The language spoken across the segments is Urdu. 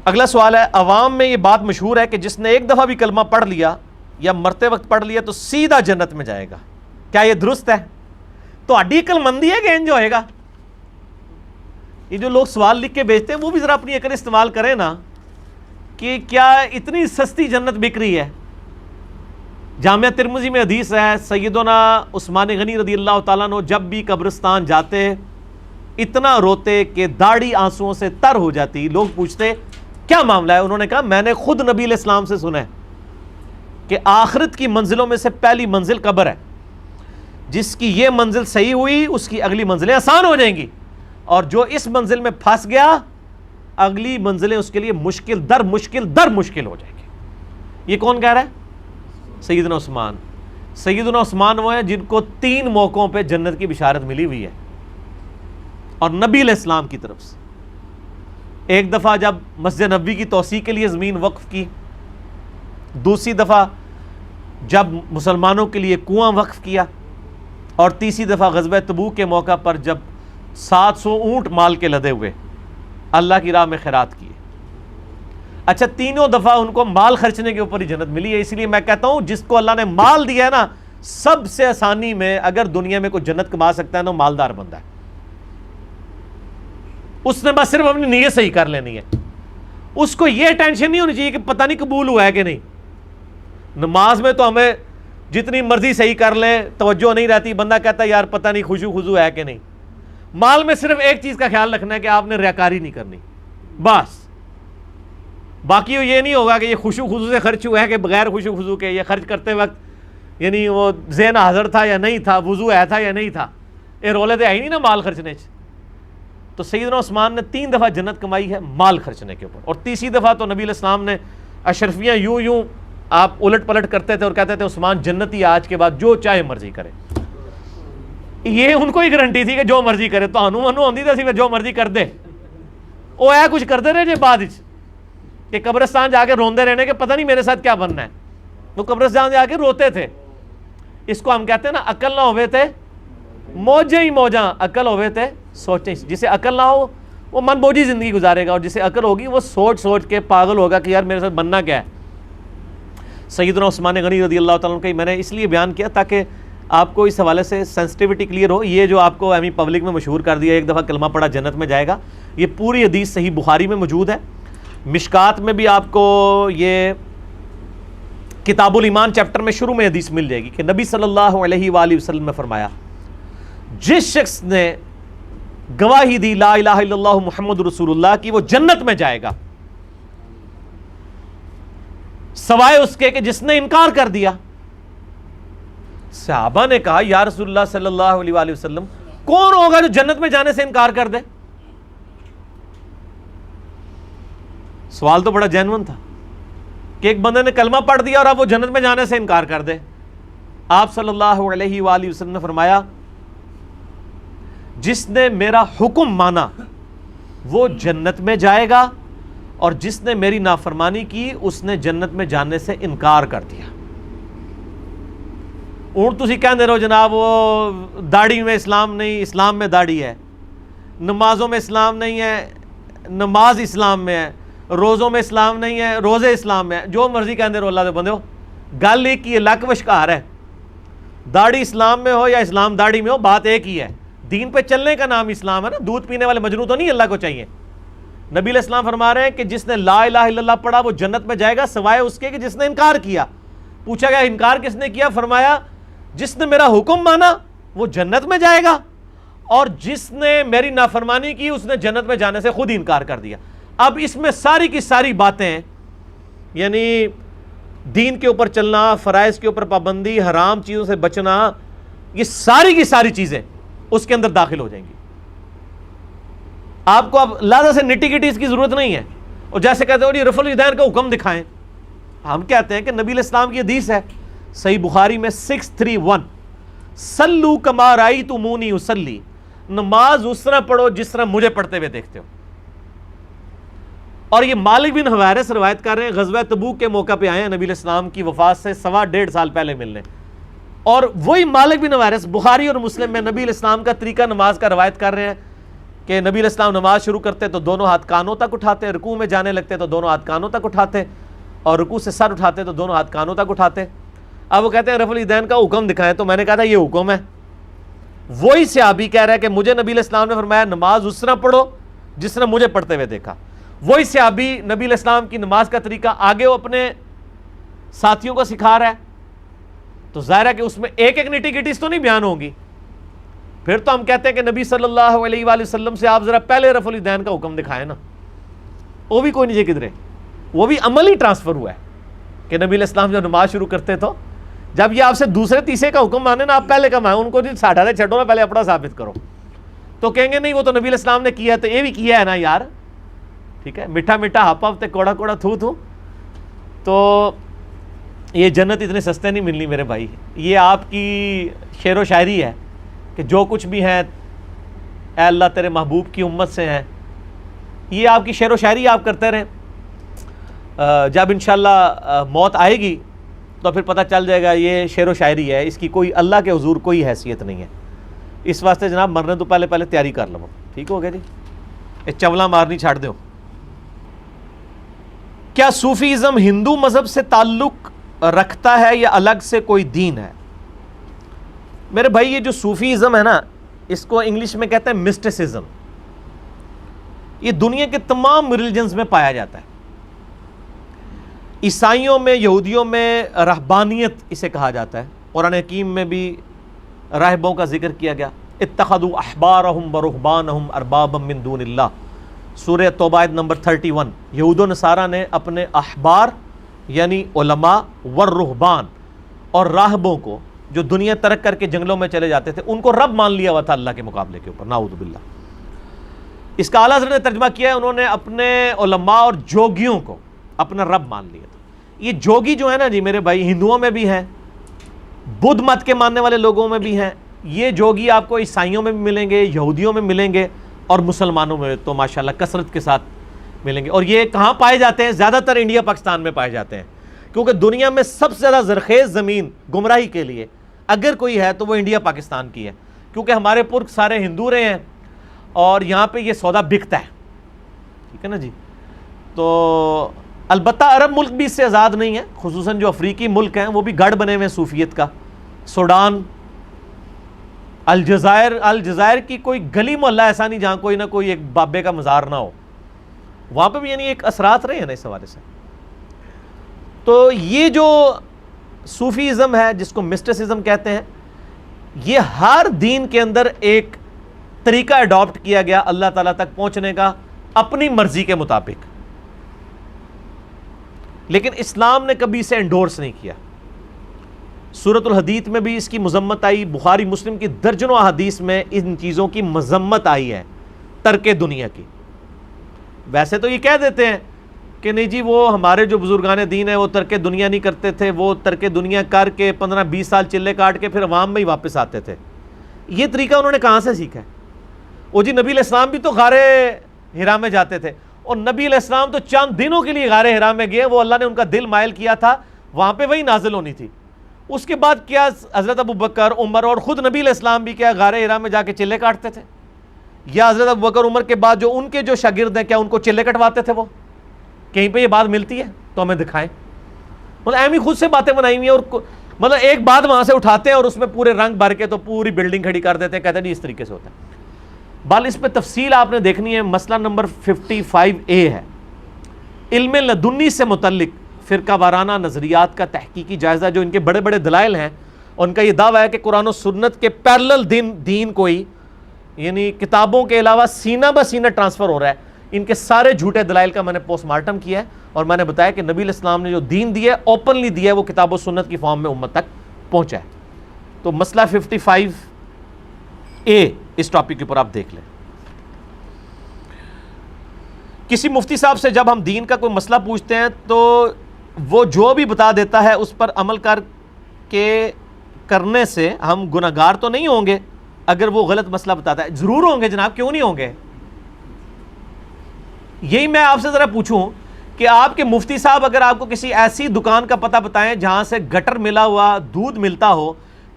اگلا سوال ہے، عوام میں یہ بات مشہور ہے کہ جس نے ایک دفعہ بھی کلمہ پڑھ لیا یا مرتے وقت پڑھ لیا تو سیدھا جنت میں جائے گا، کیا یہ درست ہے؟ تو اڈی عقل مندی ہے کہ انج ہوئے گا؟ یہ جو لوگ سوال لکھ کے بھیجتے ہیں وہ بھی ذرا اپنی عقل استعمال کریں نا، کہ کیا اتنی سستی جنت بک رہی ہے؟ جامعہ ترمذی میں حدیث ہے، سیدنا عثمان غنی رضی اللہ تعالیٰ عنہ جب بھی قبرستان جاتے اتنا روتے کہ داڑھی آنسوؤں سے تر ہو جاتی۔ لوگ پوچھتے کیا معاملہ ہے؟ انہوں نے کہا میں نے خود نبی علیہ السلام سے سنا ہے کہ آخرت کی منزلوں میں سے پہلی منزل قبر ہے، جس کی یہ منزل صحیح ہوئی اس کی اگلی منزلیں آسان ہو جائیں گی، اور جو اس منزل میں پھنس گیا اگلی منزلیں اس کے لیے مشکل در مشکل ہو جائیں گی۔ یہ کون کہہ رہا ہے؟ سیدنا عثمان۔ سیدنا عثمان وہ ہیں جن کو 3 موقعوں پہ جنت کی بشارت ملی ہوئی ہے، اور نبی علیہ السلام کی طرف سے۔ ایک دفعہ جب مسجد نبوی کی توسیع کے لیے زمین وقف کی، دوسری دفعہ جب مسلمانوں کے لیے کنواں وقف کیا، اور تیسری دفعہ غزوہ تبوک کے موقع پر جب 700 اونٹ مال کے لدے ہوئے اللہ کی راہ میں خیرات کیے۔ اچھا، تینوں دفعہ ان کو مال خرچنے کے اوپر ہی جنت ملی ہے۔ اس لیے میں کہتا ہوں جس کو اللہ نے مال دیا ہے نا، سب سے آسانی میں اگر دنیا میں کوئی جنت کما سکتا ہے نا، مالدار بندہ ہے۔ اس نے بس صرف اپنی نیت صحیح کر لینی ہے، اس کو یہ ٹینشن نہیں ہونی چاہیے کہ پتہ نہیں قبول ہوا ہے کہ نہیں۔ نماز میں تو ہمیں جتنی مرضی صحیح کر لیں توجہ نہیں رہتی، بندہ کہتا ہے یار پتہ نہیں خشوع خضوع ہے کہ نہیں۔ مال میں صرف ایک چیز کا خیال رکھنا ہے کہ آپ نے ریاکاری نہیں کرنی، بس۔ باقی یہ نہیں ہوگا کہ یہ خشوع خضوع سے خرچ ہوا ہے کہ بغیر خشوع خضوع کے، یہ خرچ کرتے وقت یعنی وہ ذہن حاضر تھا یا نہیں تھا، وضو ہے تھا یا نہیں تھا، یہ رولے تو ہے ہی نہیں نا مال خرچنے سے۔ تو سیدنا عثمان نے 3 دفعہ جنت کمائی ہے مال خرچنے کے اوپر، اور تیسری دفعہ تو نبی علیہ السلام نے اشرفیاں یوں آپ الٹ پلٹ کرتے تھے اور کہتے تھے عثمان جنتی آج کے بعد جو چاہے مرضی کرے۔ یہ ان کو ہی گارنٹی تھی کہ جو مرضی کرے، تو انو آندی تھی جو مرضی کر دے، وہ ہے کچھ کرتے رہے جے بعد کہ قبرستان جا کے روندے رہنے کہ پتہ نہیں میرے ساتھ کیا بننا ہے۔ وہ قبرستان جا کے روتے تھے۔ اس کو ہم کہتے ہیں نا، عقل نہ ہوئے تھے موجیں ہی موجاں، عقل ہوئے تھے سوچیں۔ جسے عقل نہ ہو وہ من بوجھی زندگی گزارے گا، اور جسے عقل ہوگی وہ سوچ کے پاگل ہوگا کہ یار میرے ساتھ بننا کیا ہے۔ سیدنا عثمان غنی رضی اللہ تعالیٰ عنہ کا میں نے اس لیے بیان کیا تاکہ آپ کو اس حوالے سے سینسٹیوٹی کلیئر ہو۔ یہ جو آپ کو ایمی پبلک میں مشہور کر دیا ایک دفعہ کلمہ پڑھا جنت میں جائے گا، یہ پوری حدیث صحیح بخاری میں موجود ہے، مشکات میں بھی آپ کو یہ کتاب الایمان چیپٹر میں شروع میں حدیث مل جائے گی کہ نبی صلی اللہ علیہ وآلہ وسلم نے فرمایا جس شخص نے گواہی دی لا الہ الا اللہ محمد رسول اللہ کی، وہ جنت میں جائے گا، سوائے اس کے کہ جس نے انکار کر دیا۔ صحابہ نے کہا یا رسول اللہ صلی اللہ علیہ وآلہ وسلم، کون ہوگا جو جنت میں جانے سے انکار کر دے؟ سوال تو بڑا جینون تھا کہ ایک بندے نے کلمہ پڑھ دیا اور اب وہ جنت میں جانے سے انکار کر دے۔ آپ صلی اللہ علیہ وآلہ وسلم نے فرمایا جس نے میرا حکم مانا وہ جنت میں جائے گا، اور جس نے میری نافرمانی کی اس نے جنت میں جانے سے انکار کر دیا۔ اور تسی کہندے رہو جناب وہ داڑھی میں اسلام نہیں، اسلام میں داڑھی ہے، نمازوں میں اسلام نہیں ہے، نماز اسلام میں ہے، روزوں میں اسلام نہیں ہے، روزے اسلام میں ہے، جو مرضی کہندے رہو اللہ دے بندے ہو، گل ایک ہی ہے، لک وشکار ہے۔ داڑھی اسلام میں ہو یا اسلام داڑھی میں ہو، بات ایک ہی ہے، دین پہ چلنے کا نام اسلام ہے نا۔ دودھ پینے والے مجنوں تو نہیں اللہ کو چاہیے۔ نبی علیہ السلام فرما رہے ہیں کہ جس نے لا الہ الا اللہ پڑھا وہ جنت میں جائے گا، سوائے اس کے کہ جس نے انکار کیا۔ پوچھا گیا انکار کس نے کیا؟ فرمایا جس نے میرا حکم مانا وہ جنت میں جائے گا، اور جس نے میری نافرمانی کی اس نے جنت میں جانے سے خود ہی انکار کر دیا۔ اب اس میں ساری کی ساری باتیں، یعنی دین کے اوپر چلنا، فرائض کے اوپر پابندی، حرام چیزوں سے بچنا، یہ ساری کی ساری چیزیں اس کے اندر داخل ہو جائیں گی۔ آپ کو اب لہذا سے نٹی گٹی اس کی ضرورت نہیں ہے۔ اور جیسے کہتے ہو رفع الیدین کا حکم دکھائیں، ہم کہتے ہیں کہ نبی علیہ السلام کی حدیث ہے صحیح بخاری میں 631، صلو کما رأیتمونی اصلی، نماز اس طرح پڑھو جس طرح مجھے پڑھتے ہوئے دیکھتے ہو۔ اور یہ مالک بن حویرث روایت کر رہے ہیں، غزوہ تبوک کے موقع پہ آئے ہیں نبی علیہ السلام کی وفات سے 1.5 سال پہلے ملنے، اور وہی مالک بن حویرث بخاری اور مسلم میں نبی علیہ السلام کا طریقہ نماز کا روایت کر رہے ہیں کہ نبی علیہ السلام نماز شروع کرتے تو دونوں ہاتھ کانوں تک اٹھاتے، رکوع میں جانے لگتے تو دونوں ہاتھ کانوں تک اٹھاتے، اور رکوع سے سر اٹھاتے تو دونوں ہاتھ کانوں تک اٹھاتے۔ اب وہ کہتے ہیں رفع الیدین کا حکم دکھائیں، تو میں نے کہا تھا یہ حکم ہے۔ وہی صحابی کہہ رہا ہے کہ مجھے نبی علیہ السلام نے فرمایا نماز اس طرح پڑھو جس طرح مجھے پڑھتے ہوئے دیکھا۔ وہی صحابی نبی علیہ السلام کی نماز کا طریقہ آگے وہ اپنے ساتھیوں کو سکھا رہا ہے، تو ظاہر ہے کہ اس میں ایک ایک نٹی گٹیز تو نہیں بیان ہوں گی۔ پھر تو ہم کہتے ہیں کہ نبی صلی اللہ علیہ وآلہ وسلم سے آپ ذرا پہلے رفع الیدین کا حکم دکھائیں نا، وہ بھی کوئی نہیں کدھرے، وہ بھی عملی ٹرانسفر ہوا ہے کہ نبی علیہ السلام جب نماز شروع کرتے تو جب یہ آپ سے دوسرے تیسرے کا حکم مانے نا، آپ پہلے کا مانیں، ان کو جی ساڑھا دے چھڑو نا، پہلے اپنا ثابت کرو، تو کہیں گے نہیں وہ تو نبی علیہ السلام نے کیا ہے تو یہ بھی کیا ہے نا یار، ٹھیک ہے، میٹھا میٹھا ہپ ہپ تے کوڑا کوڑا تھو تھو، تو یہ جنت اتنے سستے نہیں ملنی میرے بھائی۔ یہ آپ کی شعر و شاعری ہے کہ جو کچھ بھی ہے اے اللہ تیرے محبوب کی امت سے ہیں، یہ آپ کی شعر و شاعری آپ کرتے رہیں، جب انشاءاللہ موت آئے گی تو پھر پتہ چل جائے گا یہ شعر و شاعری ہے، اس کی کوئی اللہ کے حضور کوئی حیثیت نہیں ہے۔ اس واسطے جناب مرنے تو پہلے تیاری کر لو، ٹھیک ہو گیا جی، یہ چولا مارنی چھاڑ دو۔ کیا صوفیزم ہندو مذہب سے تعلق رکھتا ہے یا الگ سے کوئی دین ہے؟ میرے بھائی یہ جو صوفیزم ہے نا، اس کو انگلش میں کہتے ہیں مسٹسزم، یہ دنیا کے تمام ریلیجنز میں پایا جاتا ہے۔ عیسائیوں میں، یہودیوں میں رہبانیت اسے کہا جاتا ہے، قرآن حکیم میں بھی راہبوں کا ذکر کیا گیا، اتخذوا احبارہم ورہبانہم اربابا من دون اللہ، سورہ توبہ آیت نمبر 31۔ یہود و نصارہ نے اپنے احبار یعنی علماء والرہبان اور راہبوں کو جو دنیا ترک کر کے جنگلوں میں چلے جاتے تھے ان کو رب مان لیا ہوا تھا اللہ کے مقابلے کے اوپر، نعوذ باللہ۔ اس کا اعلیٰ حضرت نے ترجمہ کیا ہے، انہوں نے اپنے علماء اور جوگیوں کو اپنا رب مان لیا تھا۔ یہ جوگی جو ہے نا جی میرے بھائی، ہندوؤں میں بھی ہیں، بدھ مت کے ماننے والے لوگوں میں بھی ہیں، یہ جوگی آپ کو عیسائیوں میں بھی ملیں گے، یہودیوں میں ملیں گے، اور مسلمانوں میں تو ماشاءاللہ کثرت کے ساتھ ملیں گے۔ اور یہ کہاں پائے جاتے ہیں؟ زیادہ تر انڈیا پاکستان میں پائے جاتے ہیں، کیونکہ دنیا میں سب سے زیادہ زرخیز زمین گمراہی کے لیے اگر کوئی ہے تو وہ انڈیا پاکستان کی ہے، کیونکہ ہمارے پرک سارے ہندو رہے ہیں اور یہاں پہ یہ سودا بکتا ہے، ٹھیک ہے نا جی۔ تو البتہ عرب ملک بھی اس سے آزاد نہیں ہے، خصوصاً جو افریقی ملک ہیں وہ بھی گڑھ بنے ہوئے ہیں صوفیت کا، سوڈان، الجزائر کی کوئی گلی محلہ ایسا نہیں جہاں کوئی نہ کوئی ایک بابے کا مزار نہ ہو، وہاں پہ بھی یعنی ایک اثرات رہے ہیں نا اس حوالے سے۔ تو یہ جو صوفیزم ہے جس کو مسٹسزم کہتے ہیں، یہ ہر دین کے اندر ایک طریقہ اڈاپٹ کیا گیا اللہ تعالیٰ تک پہنچنے کا اپنی مرضی کے مطابق، لیکن اسلام نے کبھی اسے انڈورس نہیں کیا۔ سورۃ الحدید میں بھی اس کی مذمت آئی، بخاری مسلم کی درجنوں احادیث میں ان چیزوں کی مذمت آئی ہے، ترک دنیا کی۔ ویسے تو یہ کہہ دیتے ہیں کہ نہیں جی وہ ہمارے جو بزرگان دین ہیں وہ ترک دنیا نہیں کرتے تھے، وہ ترک دنیا کر کے 15-20 سال چلے کاٹ کے پھر عوام میں ہی واپس آتے تھے۔ یہ طریقہ انہوں نے کہاں سے سیکھا ہے؟ وہ جی نبی علیہ السلام بھی تو غار حرا میں جاتے تھے، اور نبی علیہ السلام تو چند دنوں کے لیے غار حرا میں گئے، وہ اللہ نے ان کا دل مائل کیا تھا، وہاں پہ وہی نازل ہونی تھی۔ اس کے بعد کیا حضرت ابو بکر، عمر اور خود نبی علیہ السلام بھی کیا غار حرا میں جا کے چلے کاٹتے تھے؟ یا حضرت ابو بکر عمر کے بعد جو ان کے جو شاگرد ہیں کیا ان کو چلے کٹواتے تھے؟ وہ کہیں پہ یہ بات ملتی ہے تو ہمیں دکھائیں۔ مطلب ایم ہی خود سے باتیں بنائی ہوئی ہیں، اور مطلب ایک بات وہاں سے اٹھاتے ہیں اور اس میں پورے رنگ بھر کے تو پوری بلڈنگ کھڑی کر دیتے ہیں، کہتے ہیں نہیں اس طریقے سے ہوتا ہے۔ بال اس پہ تفصیل آپ نے دیکھنی ہے، مسئلہ نمبر 55A ہے، علم لدنی سے متعلق فرقہ وارانہ نظریات کا تحقیقی جائزہ، جو ان کے بڑے بڑے دلائل ہیں، اور ان کا یہ دعویٰ ہے کہ قرآن و سنت کے پیرلل دین کوئی یعنی کتابوں کے علاوہ سینہ بہ سینہ ٹرانسفر ہو رہا ہے۔ ان کے سارے جھوٹے دلائل کا میں نے پوسٹ مارٹم کیا ہے، اور میں نے بتایا کہ نبی علیہ السلام نے جو دین دیا ہے اوپنلی دیا ہے، وہ کتاب و سنت کی فارم میں امت تک پہنچا ہے۔ تو مسئلہ 55A اس ٹاپک کے اوپر آپ دیکھ لیں۔ کسی مفتی صاحب سے جب ہم دین کا کوئی مسئلہ پوچھتے ہیں تو وہ جو بھی بتا دیتا ہے اس پر عمل کرنے سے ہم گناہگار تو نہیں ہوں گے اگر وہ غلط مسئلہ بتاتا ہے؟ ضرور ہوں گے جناب، کیوں نہیں ہوں گے؟ یہی میں آپ سے ذرا پوچھوں کہ آپ کے مفتی صاحب اگر آپ کو کسی ایسی دکان کا پتہ بتائیں جہاں سے گٹر ملا ہوا دودھ ملتا ہو،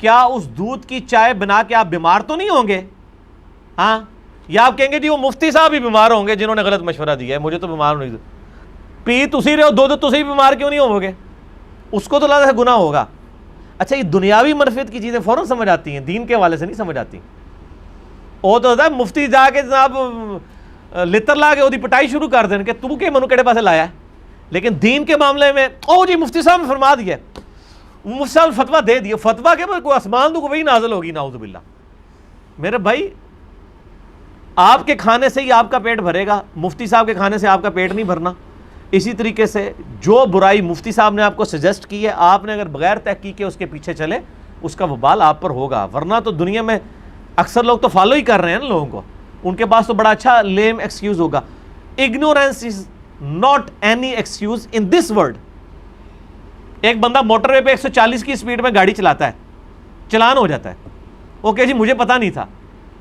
کیا اس دودھ کی چائے بنا کے آپ بیمار تو نہیں ہوں گے؟ ہاں، یا آپ کہیں گے جی وہ مفتی صاحب بھی بیمار ہوں گے جنہوں نے غلط مشورہ دیا ہے, مجھے تو بیمار نہیں. پی تسی رہے ہو, دودھ تسی بھی بیمار کیوں نہیں ہوو گے؟ اس کو تو لگتا ہے گناہ ہوگا. اچھا یہ دنیاوی منفعت کی چیزیں فوراً سمجھ آتی ہیں, دین کے حوالے سے نہیں سمجھ آتی. وہ تو ہوتا ہے مفتی جا کے جناب لتر لا کے وہ پٹائی شروع کر دیں کہ تو کہ منو کہڑے پاسے لایا ہے. لیکن دین کے معاملے میں او جی مفتی صاحب نے فرما دیا, مفتی صاحب فتویٰ دے دیا, فتویٰ کے بعد کوئی آسمان تو کوئی نازل ہوگی نعوذ باللہ. میرے بھائی آپ کے کھانے سے ہی آپ کا پیٹ بھرے گا, مفتی صاحب کے کھانے سے آپ کا پیٹ نہیں بھرنا. اسی طریقے سے جو برائی مفتی صاحب نے آپ کو سجیسٹ کی ہے, آپ نے اگر بغیر تحقیق کے اس کے پیچھے چلے, اس کا وبال آپ پر ہوگا. ورنہ تو دنیا میں اکثر لوگ تو فالو ہی کر رہے ہیں نا لوگوں کو, ان کے پاس تو بڑا اچھا لیم ایکسکیوز ہوگا. Ignorance is not any excuse in this world. ایک بندہ موٹر وے پہ 140 کی اسپیڈ میں گاڑی چلاتا ہے, چلان ہو جاتا ہے, وہ کہ جی مجھے پتا نہیں تھا,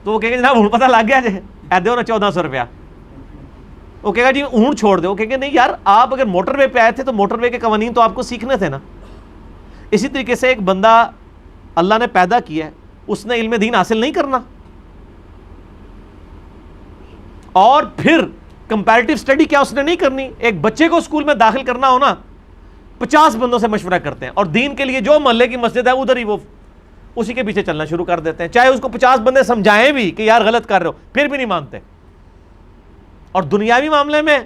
تو وہ کہے گا جناب ہوں پتہ لگ گیا جی ایدے ہونا 1400 روپیہ. وہ کہے گا جی اون چھوڑ دے. وہ کہیں گے نہیں یار, آپ اگر موٹر وے پہ آئے تھے تو موٹر وے کے قوانین تو آپ کو سیکھنے تھے نا. اسی طریقے سے ایک بندہ اللہ نے پیدا کیا ہے, اس نے علم دین حاصل نہیں کرنا, اور پھر کمپیریٹیو اسٹڈی کیا اس نے نہیں کرنی. ایک بچے کو اسکول میں داخل کرنا ہو نا, 50 بندوں سے مشورہ کرتے ہیں, اور دین کے لیے جو محلے کی مسجد ہے ادھر ہی وہ اسی کے پیچھے چلنا شروع کر دیتے ہیں, چاہے اس کو 50 بندے سمجھائیں بھی کہ یار غلط کر رہے ہو, پھر بھی نہیں مانتے. اور دنیاوی معاملے میں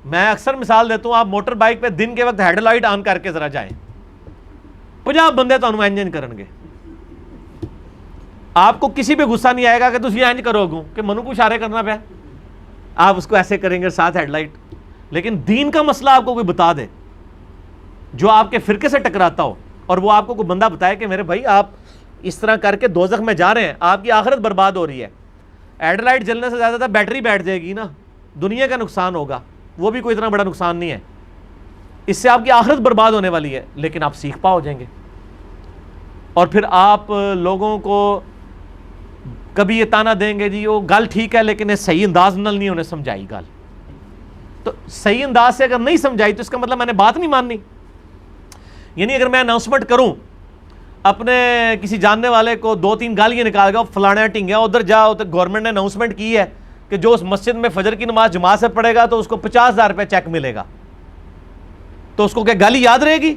میں اکثر مثال دیتا ہوں, آپ موٹر بائک پہ دن کے وقت ہیڈ لائٹ آن کر کے ذرا جائیں, 50 بندے تو انجن کرن گے. آپ کو کسی پہ غصہ نہیں آئے گا کہ تسی انج کرو گو کہ منو کو اشارے کرنا پہ, آپ اس کو ایسے کریں گے ساتھ ہیڈ لائٹ. لیکن دین کا مسئلہ آپ کو کوئی بتا دے جو آپ کے فرقے سے ٹکراتا ہو, اور وہ آپ کو کوئی بندہ بتائے کہ میرے بھائی آپ اس طرح کر کے دوزخ میں جا رہے ہیں, آپ کی آخرت برباد ہو رہی ہے. ہیڈ لائٹ جلنے سے زیادہ بیٹری بیٹھ جائے گی نا, دنیا کا نقصان ہوگا, وہ بھی کوئی اتنا بڑا نقصان نہیں ہے, اس سے آپ کی آخرت برباد ہونے والی ہے, لیکن آپ سیکھ پا ہو جائیں گے. اور پھر آپ لوگوں کو کبھی یہ تانا دیں گے جی وہ گل ٹھیک ہے لیکن صحیح انداز نال نہیں انہیں سمجھائی گل, تو صحیح انداز سے اگر نہیں سمجھائی تو اس کا مطلب میں نے بات نہیں ماننی. یعنی اگر میں اناؤنسمنٹ کروں اپنے کسی جاننے والے کو, 2-3 گالیاں نکال گا, فلانا ٹنگیا ادھر جاؤ, تو گورنمنٹ نے اناؤنسمنٹ کی ہے کہ جو اس مسجد میں فجر کی نماز جماعت سے پڑھے گا تو اس کو 50,000 روپے چیک ملے گا, تو اس کو کیا گالی یاد رہے گی؟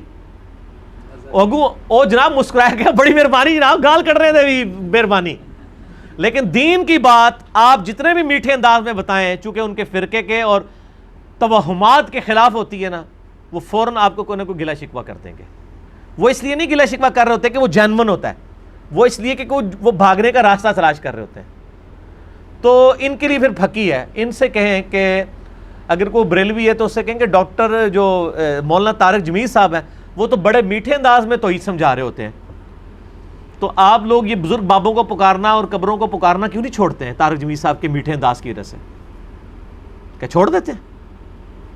او جناب مسکرایا گیا, بڑی مہربانی جناب, گال کٹ رہے تھے, مہربانی. لیکن دین کی بات آپ جتنے بھی میٹھے انداز میں بتائیں, چونکہ ان کے فرقے کے اور توہمات کے خلاف ہوتی ہے نا, وہ فوراً آپ کو کوئی نہ کوئی گلا شکوہ کر دیں گے. وہ اس لیے نہیں گلا شکوہ کر رہے ہوتے کہ وہ جینون ہوتا ہے, وہ اس لیے کہ وہ بھاگنے کا راستہ تلاش کر رہے ہوتے ہیں. تو ان کے لیے پھر پھکی ہے. ان سے کہیں کہ اگر کوئی بریلوی ہے تو اس سے کہیں کہ ڈاکٹر جو مولانا طارق جمیل صاحب ہیں وہ تو بڑے میٹھے انداز میں توحید سمجھا رہے ہوتے ہیں, تو آپ لوگ یہ بزرگ بابوں کو پکارنا اور قبروں کو پکارنا کیوں نہیں چھوڑتے ہیں طارق جمیل صاحب کے میٹھے انداز کی وجہ سے؟ کیا چھوڑ دیتے ہیں؟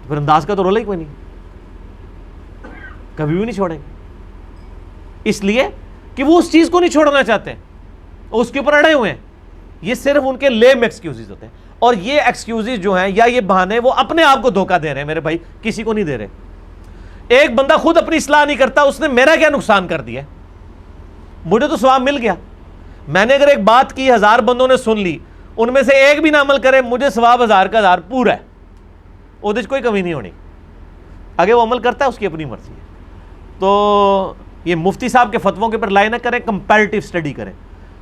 پھر انداز کا تو رولا ہی کوئی نہیں, کبھی بھی نہیں چھوڑیں گے, اس لیے کہ وہ اس چیز کو نہیں چھوڑنا چاہتے, اس کے اوپر اڑے ہوئے ہیں. یہ صرف ان کے لیم ایکسکیوزز ہوتے ہیں, اور یہ ایکسکیوزز جو ہیں یا یہ بہانے وہ اپنے آپ کو دھوکہ دے رہے ہیں میرے بھائی, کسی کو نہیں دے رہے. ایک بندہ خود اپنی اصلاح نہیں کرتا, اس نے میرا کیا نقصان کر دیا؟ مجھے تو ثواب مل گیا. میں نے اگر ایک بات کی 1000 بندوں نے سن لی, ان میں سے ایک بھی نہ عمل کرے, مجھے ثواب 1000 کا 1000 پورا ہے, وہ کوئی کمی نہیں ہونی. اگر وہ عمل کرتا ہے اس کی اپنی مرضی ہے. تو یہ مفتی صاحب کے فتووں کے اوپر لائے نہ کریں, کمپیریٹیو اسٹڈی کریں.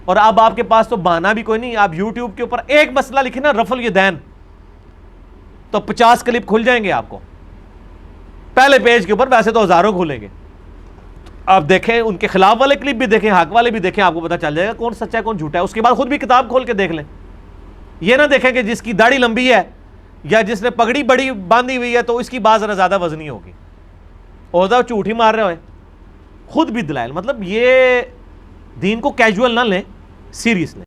اور اب آپ کے پاس تو بہانہ بھی کوئی نہیں, آپ یوٹیوب کے اوپر ایک مسئلہ لکھیں نا, رفع الیدین, تو 50 کلپ کھل جائیں گے آپ کو پہلے پیج کے اوپر, ویسے تو ہزاروں کھولیں گے. آپ دیکھیں ان کے خلاف والے کلپ بھی دیکھیں, حق والے بھی دیکھیں, آپ کو پتہ چل جائے گا کون سچا ہے کون جھوٹا ہے. اس کے بعد خود بھی کتاب کھول کے دیکھ لیں. یہ نہ دیکھیں کہ جس کی داڑھی لمبی ہے یا جس نے پگڑی بڑی باندھی ہوئی ہے تو اس کی بات ذرا زیادہ وزنی ہوگی, اور جھوٹ ہی مار رہے ہوئے. خود بھی دلائل, مطلب یہ دین کو کیجول نہ لیں, سیریس لیں.